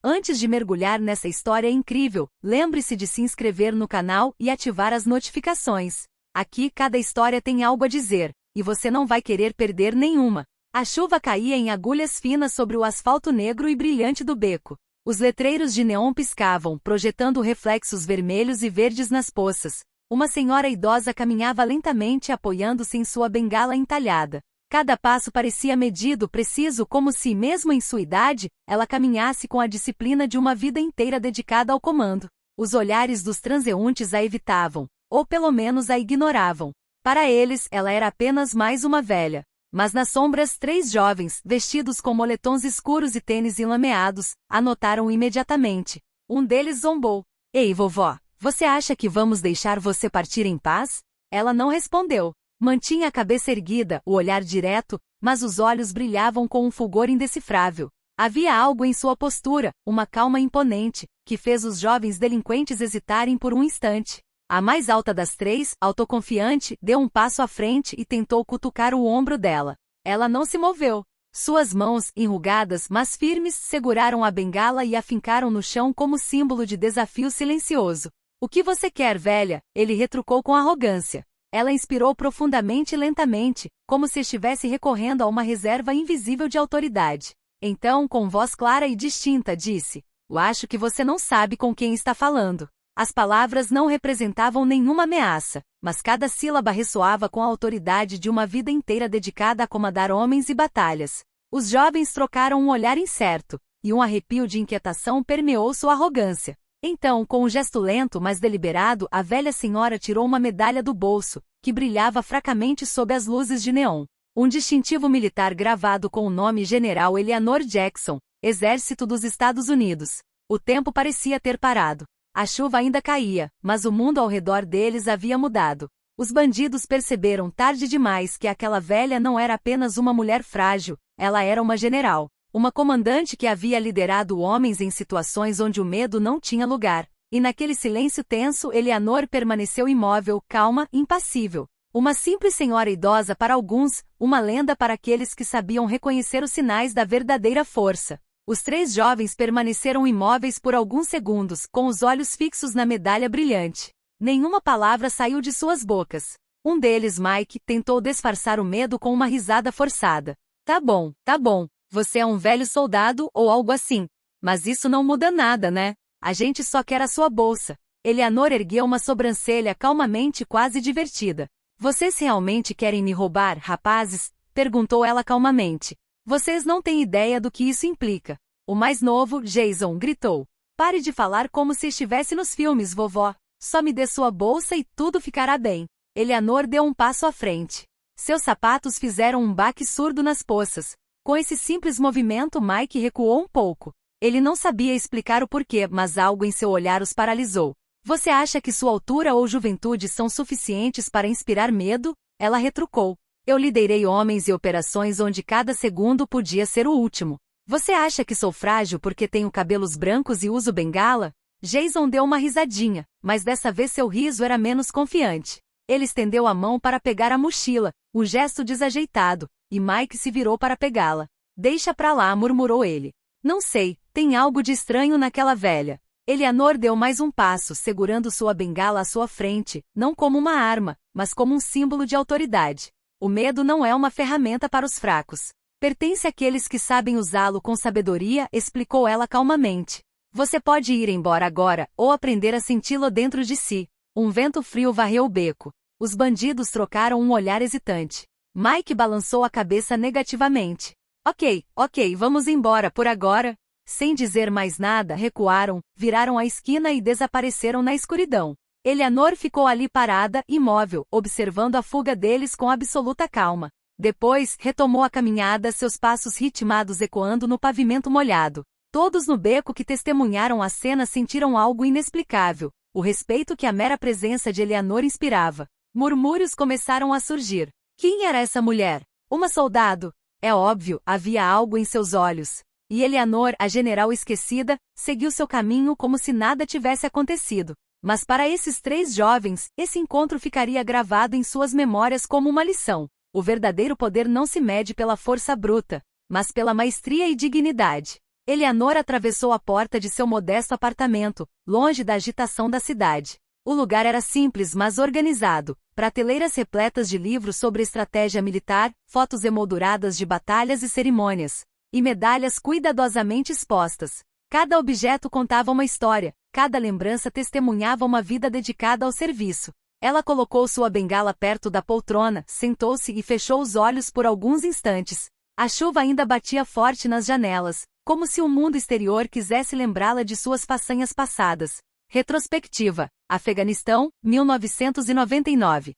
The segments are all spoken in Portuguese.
Antes de mergulhar nessa história incrível, lembre-se de se inscrever no canal e ativar as notificações. Aqui cada história tem algo a dizer, e você não vai querer perder nenhuma. A chuva caía em agulhas finas sobre o asfalto negro e brilhante do beco. Os letreiros de neon piscavam, projetando reflexos vermelhos e verdes nas poças. Uma senhora idosa caminhava lentamente apoiando-se em sua bengala entalhada. Cada passo parecia medido, preciso, como se, mesmo em sua idade, ela caminhasse com a disciplina de uma vida inteira dedicada ao comando. Os olhares dos transeuntes a evitavam, ou pelo menos a ignoravam. Para eles, ela era apenas mais uma velha. Mas nas sombras, 3 jovens, vestidos com moletons escuros e tênis enlameados, a notaram imediatamente. Um deles zombou. Ei, vovó, você acha que vamos deixar você partir em paz? Ela não respondeu. Mantinha a cabeça erguida, o olhar direto, mas os olhos brilhavam com um fulgor indecifrável. Havia algo em sua postura, uma calma imponente, que fez os jovens delinquentes hesitarem por um instante. A mais alta das 3, autoconfiante, deu um passo à frente e tentou cutucar o ombro dela. Ela não se moveu. Suas mãos, enrugadas mas firmes, seguraram a bengala e a fincaram no chão como símbolo de desafio silencioso. O que você quer, velha? Ele retrucou com arrogância. Ela inspirou profundamente e lentamente, como se estivesse recorrendo a uma reserva invisível de autoridade. Então, com voz clara e distinta, disse: "Eu acho que você não sabe com quem está falando." As palavras não representavam nenhuma ameaça, mas cada sílaba ressoava com a autoridade de uma vida inteira dedicada a comandar homens e batalhas. Os jovens trocaram um olhar incerto, e um arrepio de inquietação permeou sua arrogância. Então, com um gesto lento mas deliberado, a velha senhora tirou uma medalha do bolso, que brilhava fracamente sob as luzes de neon. Um distintivo militar gravado com o nome General Eleanor Jackson, Exército dos Estados Unidos. O tempo parecia ter parado. A chuva ainda caía, mas o mundo ao redor deles havia mudado. Os bandidos perceberam tarde demais que aquela velha não era apenas uma mulher frágil, ela era uma general. Uma comandante que havia liderado homens em situações onde o medo não tinha lugar. E naquele silêncio tenso, Eleanor permaneceu imóvel, calma, impassível. Uma simples senhora idosa para alguns, uma lenda para aqueles que sabiam reconhecer os sinais da verdadeira força. Os 3 jovens permaneceram imóveis por alguns segundos, com os olhos fixos na medalha brilhante. Nenhuma palavra saiu de suas bocas. Um deles, Mike, tentou disfarçar o medo com uma risada forçada. Tá bom, você é um velho soldado ou algo assim. Mas isso não muda nada, né? A gente só quer a sua bolsa. Eleanor ergueu uma sobrancelha calmamente, quase divertida. Vocês realmente querem me roubar, rapazes? Perguntou ela calmamente. Vocês não têm ideia do que isso implica. O mais novo, Jason, gritou. Pare de falar como se estivesse nos filmes, vovó. Só me dê sua bolsa e tudo ficará bem. Eleanor deu um passo à frente. Seus sapatos fizeram um baque surdo nas poças. Com esse simples movimento, Mike recuou um pouco. Ele não sabia explicar o porquê, mas algo em seu olhar os paralisou. Você acha que sua altura ou juventude são suficientes para inspirar medo? Ela retrucou. Eu liderei homens e operações onde cada segundo podia ser o último. Você acha que sou frágil porque tenho cabelos brancos e uso bengala? Jason deu uma risadinha, mas dessa vez seu riso era menos confiante. Ele estendeu a mão para pegar a mochila, um gesto desajeitado, e Mike se virou para pegá-la. Deixa pra lá, murmurou ele. Não sei, tem algo de estranho naquela velha. Eleanor deu mais um passo, segurando sua bengala à sua frente, não como uma arma, mas como um símbolo de autoridade. O medo não é uma ferramenta para os fracos. Pertence àqueles que sabem usá-lo com sabedoria, explicou ela calmamente. Você pode ir embora agora, ou aprender a senti-lo dentro de si. Um vento frio varreu o beco. Os bandidos trocaram um olhar hesitante. Mike balançou a cabeça negativamente. Ok, vamos embora por agora. Sem dizer mais nada, recuaram, viraram a esquina e desapareceram na escuridão. Eleanor ficou ali parada, imóvel, observando a fuga deles com absoluta calma. Depois, retomou a caminhada, seus passos ritmados ecoando no pavimento molhado. Todos no beco que testemunharam a cena sentiram algo inexplicável, o respeito que a mera presença de Eleanor inspirava. Murmúrios começaram a surgir. Quem era essa mulher? Uma soldado? É óbvio, havia algo em seus olhos. E Eleanor, a general esquecida, seguiu seu caminho como se nada tivesse acontecido. Mas para esses 3 jovens, esse encontro ficaria gravado em suas memórias como uma lição. O verdadeiro poder não se mede pela força bruta, mas pela maestria e dignidade. Eleanor atravessou a porta de seu modesto apartamento, longe da agitação da cidade. O lugar era simples mas organizado, prateleiras repletas de livros sobre estratégia militar, fotos emolduradas de batalhas e cerimônias, e medalhas cuidadosamente expostas. Cada objeto contava uma história, cada lembrança testemunhava uma vida dedicada ao serviço. Ela colocou sua bengala perto da poltrona, sentou-se e fechou os olhos por alguns instantes. A chuva ainda batia forte nas janelas, como se o mundo exterior quisesse lembrá-la de suas façanhas passadas. Retrospectiva. Afeganistão, 1999.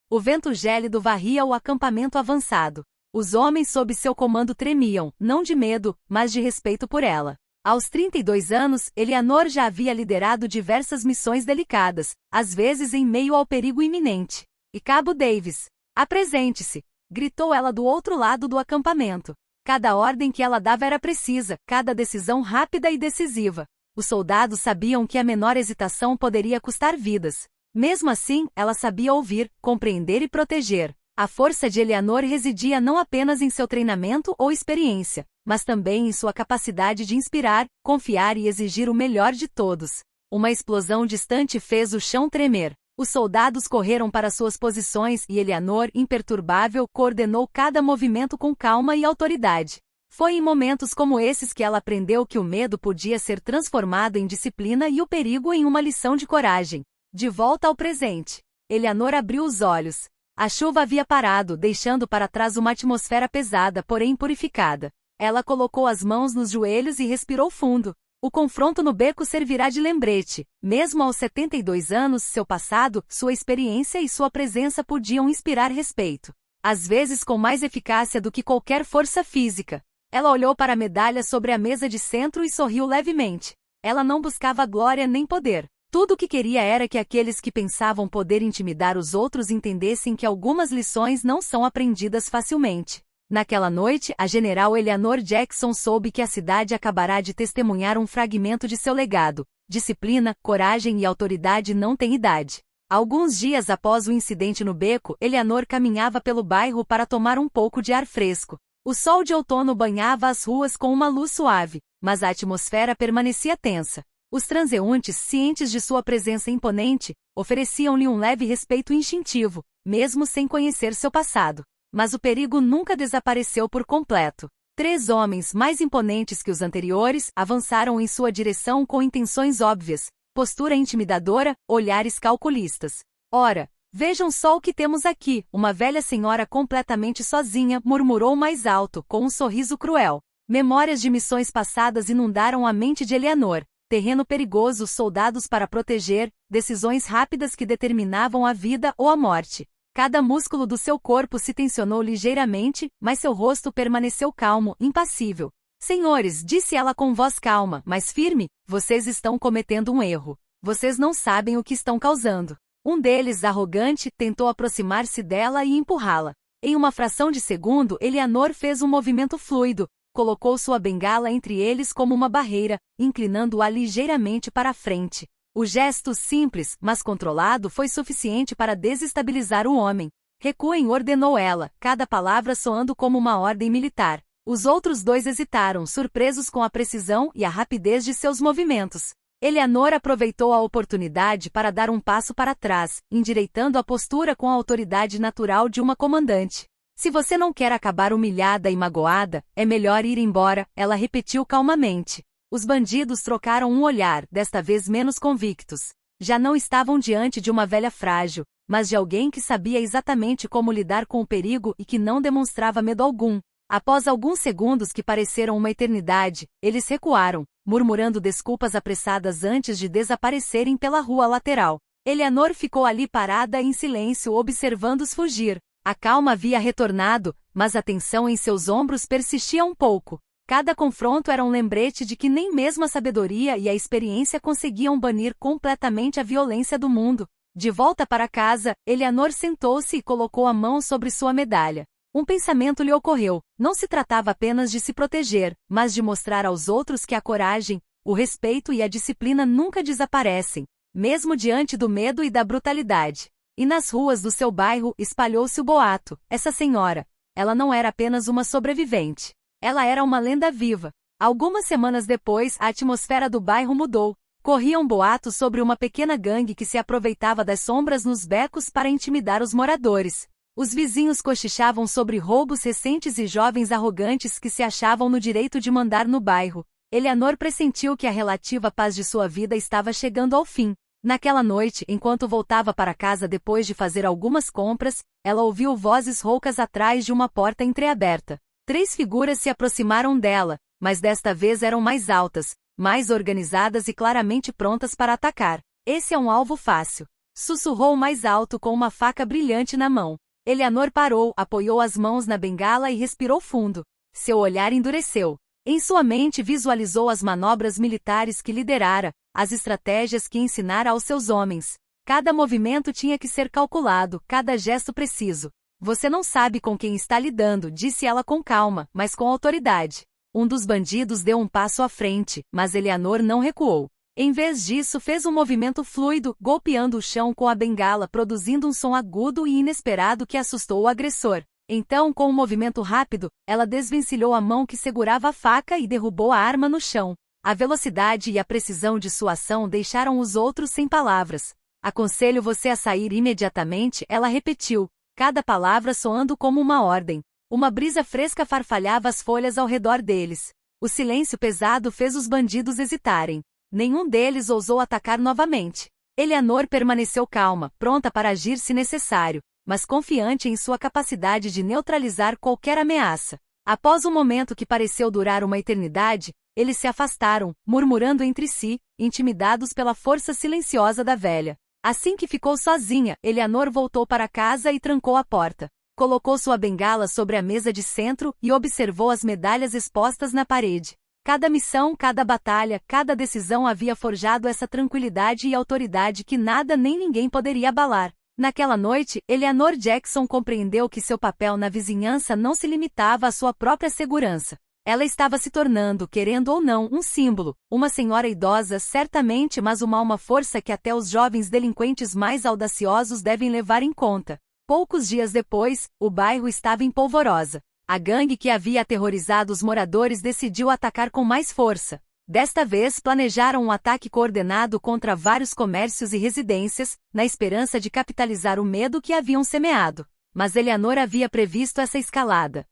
O vento gélido varria o acampamento avançado. Os homens sob seu comando tremiam, não de medo, mas de respeito por ela. Aos 32 anos, Eleanor já havia liderado diversas missões delicadas, às vezes em meio ao perigo iminente. E Cabo Davis, apresente-se! Gritou ela do outro lado do acampamento. Cada ordem que ela dava era precisa, cada decisão rápida e decisiva. Os soldados sabiam que a menor hesitação poderia custar vidas. Mesmo assim, ela sabia ouvir, compreender e proteger. A força de Eleanor residia não apenas em seu treinamento ou experiência, mas também em sua capacidade de inspirar, confiar e exigir o melhor de todos. Uma explosão distante fez o chão tremer. Os soldados correram para suas posições e Eleanor, imperturbável, coordenou cada movimento com calma e autoridade. Foi em momentos como esses que ela aprendeu que o medo podia ser transformado em disciplina e o perigo em uma lição de coragem. De volta ao presente, Eleanor abriu os olhos. A chuva havia parado, deixando para trás uma atmosfera pesada, porém purificada. Ela colocou as mãos nos joelhos e respirou fundo. O confronto no beco servirá de lembrete. Mesmo aos 72 anos, seu passado, sua experiência e sua presença podiam inspirar respeito. Às vezes com mais eficácia do que qualquer força física. Ela olhou para a medalha sobre a mesa de centro e sorriu levemente. Ela não buscava glória nem poder. Tudo o que queria era que aqueles que pensavam poder intimidar os outros entendessem que algumas lições não são aprendidas facilmente. Naquela noite, a general Eleanor Jackson soube que a cidade acabará de testemunhar um fragmento de seu legado. Disciplina, coragem e autoridade não têm idade. Alguns dias após o incidente no beco, Eleanor caminhava pelo bairro para tomar um pouco de ar fresco. O sol de outono banhava as ruas com uma luz suave, mas a atmosfera permanecia tensa. Os transeuntes, cientes de sua presença imponente, ofereciam-lhe um leve respeito instintivo, mesmo sem conhecer seu passado. Mas o perigo nunca desapareceu por completo. 3 homens mais imponentes que os anteriores avançaram em sua direção com intenções óbvias, postura intimidadora, olhares calculistas. Ora, vejam só o que temos aqui, uma velha senhora completamente sozinha, murmurou mais alto, com um sorriso cruel. Memórias de missões passadas inundaram a mente de Eleanor. Terreno perigoso, soldados para proteger, decisões rápidas que determinavam a vida ou a morte. Cada músculo do seu corpo se tensionou ligeiramente, mas seu rosto permaneceu calmo, impassível. Senhores, disse ela com voz calma, mas firme, vocês estão cometendo um erro. Vocês não sabem o que estão causando. Um deles, arrogante, tentou aproximar-se dela e empurrá-la. Em uma fração de segundo, Eleanor fez um movimento fluido, colocou sua bengala entre eles como uma barreira, inclinando-a ligeiramente para a frente. O gesto simples, mas controlado, foi suficiente para desestabilizar o homem. Recuem, ordenou ela, cada palavra soando como uma ordem militar. Os outros 2 hesitaram, surpresos com a precisão e a rapidez de seus movimentos. Eleanor aproveitou a oportunidade para dar um passo para trás, endireitando a postura com a autoridade natural de uma comandante. Se você não quer acabar humilhada e magoada, é melhor ir embora, ela repetiu calmamente. Os bandidos trocaram um olhar, desta vez menos convictos. Já não estavam diante de uma velha frágil, mas de alguém que sabia exatamente como lidar com o perigo e que não demonstrava medo algum. Após alguns segundos que pareceram uma eternidade, eles recuaram, murmurando desculpas apressadas antes de desaparecerem pela rua lateral. Eleanor ficou ali parada em silêncio observando-os fugir. A calma havia retornado, mas a tensão em seus ombros persistia um pouco. Cada confronto era um lembrete de que nem mesmo a sabedoria e a experiência conseguiam banir completamente a violência do mundo. De volta para casa, Eleanor sentou-se e colocou a mão sobre sua medalha. Um pensamento lhe ocorreu. Não se tratava apenas de se proteger, mas de mostrar aos outros que a coragem, o respeito e a disciplina nunca desaparecem, mesmo diante do medo e da brutalidade. E nas ruas do seu bairro espalhou-se o boato. Essa senhora, ela não era apenas uma sobrevivente. Ela era uma lenda viva. Algumas semanas depois, a atmosfera do bairro mudou. Corriam boatos sobre uma pequena gangue que se aproveitava das sombras nos becos para intimidar os moradores. Os vizinhos cochichavam sobre roubos recentes e jovens arrogantes que se achavam no direito de mandar no bairro. Eleanor pressentiu que a relativa paz de sua vida estava chegando ao fim. Naquela noite, enquanto voltava para casa depois de fazer algumas compras, ela ouviu vozes roucas atrás de uma porta entreaberta. 3 figuras se aproximaram dela, mas desta vez eram mais altas, mais organizadas e claramente prontas para atacar. Esse é um alvo fácil. Sussurrou mais alto com uma faca brilhante na mão. Eleanor parou, apoiou as mãos na bengala e respirou fundo. Seu olhar endureceu. Em sua mente visualizou as manobras militares que liderara, as estratégias que ensinara aos seus homens. Cada movimento tinha que ser calculado, cada gesto preciso. Você não sabe com quem está lidando, disse ela com calma, mas com autoridade. Um dos bandidos deu um passo à frente, mas Eleanor não recuou. Em vez disso, fez um movimento fluido, golpeando o chão com a bengala, produzindo um som agudo e inesperado que assustou o agressor. Então, com um movimento rápido, ela desvencilhou a mão que segurava a faca e derrubou a arma no chão. A velocidade e a precisão de sua ação deixaram os outros sem palavras. Aconselho você a sair imediatamente, ela repetiu, cada palavra soando como uma ordem. Uma brisa fresca farfalhava as folhas ao redor deles. O silêncio pesado fez os bandidos hesitarem. Nenhum deles ousou atacar novamente. Eleanor permaneceu calma, pronta para agir se necessário, mas confiante em sua capacidade de neutralizar qualquer ameaça. Após um momento que pareceu durar uma eternidade, eles se afastaram, murmurando entre si, intimidados pela força silenciosa da velha. Assim que ficou sozinha, Eleanor voltou para casa e trancou a porta. Colocou sua bengala sobre a mesa de centro e observou as medalhas expostas na parede. Cada missão, cada batalha, cada decisão havia forjado essa tranquilidade e autoridade que nada nem ninguém poderia abalar. Naquela noite, Eleanor Jackson compreendeu que seu papel na vizinhança não se limitava à sua própria segurança. Ela estava se tornando, querendo ou não, um símbolo, uma senhora idosa certamente, mas uma força que até os jovens delinquentes mais audaciosos devem levar em conta. Poucos dias depois, o bairro estava em polvorosa. A gangue que havia aterrorizado os moradores decidiu atacar com mais força. Desta vez planejaram um ataque coordenado contra vários comércios e residências, na esperança de capitalizar o medo que haviam semeado. Mas Eleanor havia previsto essa escalada.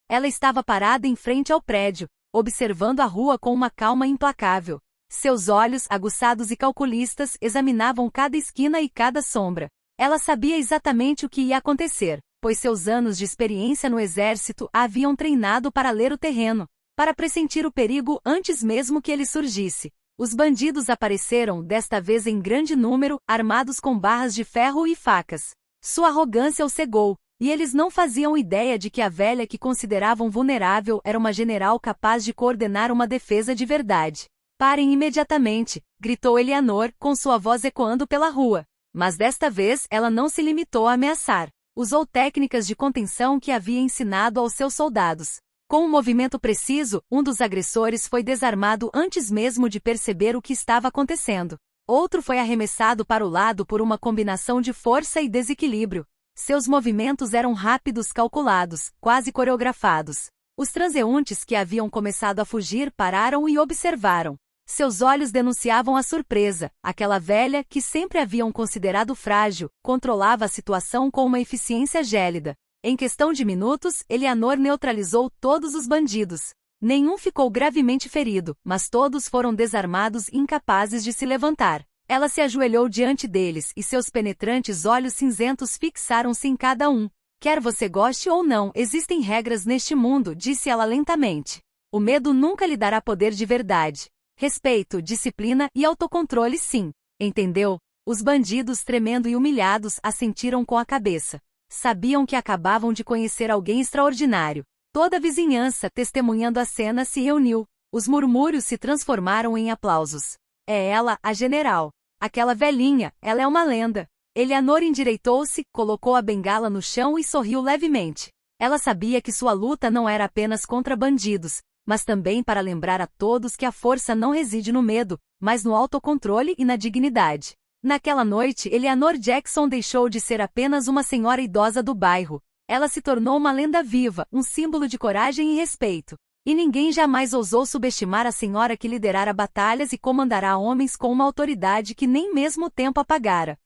Ela estava parada em frente ao prédio, observando a rua com uma calma implacável. Seus olhos, aguçados e calculistas, examinavam cada esquina e cada sombra. Ela sabia exatamente o que ia acontecer, pois seus anos de experiência no exército a haviam treinado para ler o terreno, para pressentir o perigo antes mesmo que ele surgisse. Os bandidos apareceram, desta vez em grande número, armados com barras de ferro e facas. Sua arrogância o cegou, e eles não faziam ideia de que a velha que consideravam vulnerável era uma general capaz de coordenar uma defesa de verdade. Parem imediatamente, gritou Eleanor, com sua voz ecoando pela rua. Mas desta vez ela não se limitou a ameaçar. Usou técnicas de contenção que havia ensinado aos seus soldados. Com um movimento preciso, um dos agressores foi desarmado antes mesmo de perceber o que estava acontecendo. Outro foi arremessado para o lado por uma combinação de força e desequilíbrio. Seus movimentos eram rápidos, calculados, quase coreografados. Os transeuntes que haviam começado a fugir pararam e observaram. Seus olhos denunciavam a surpresa. Aquela velha, que sempre haviam considerado frágil, controlava a situação com uma eficiência gélida. Em questão de minutos, Eleanor neutralizou todos os bandidos. Nenhum ficou gravemente ferido, mas todos foram desarmados e incapazes de se levantar. Ela se ajoelhou diante deles e seus penetrantes olhos cinzentos fixaram-se em cada um. Quer você goste ou não, existem regras neste mundo, disse ela lentamente. O medo nunca lhe dará poder de verdade. Respeito, disciplina e autocontrole sim. Entendeu? Os bandidos, tremendo e humilhados, assentiram com a cabeça. Sabiam que acabavam de conhecer alguém extraordinário. Toda a vizinhança, testemunhando a cena, se reuniu. Os murmúrios se transformaram em aplausos. É ela, a general. Aquela velhinha, ela é uma lenda. Eleanor endireitou-se, colocou a bengala no chão e sorriu levemente. Ela sabia que sua luta não era apenas contra bandidos, mas também para lembrar a todos que a força não reside no medo, mas no autocontrole e na dignidade. Naquela noite, Eleanor Jackson deixou de ser apenas uma senhora idosa do bairro. Ela se tornou uma lenda viva, um símbolo de coragem e respeito. E ninguém jamais ousou subestimar a senhora que liderara batalhas e comandará homens com uma autoridade que nem mesmo o tempo apagara.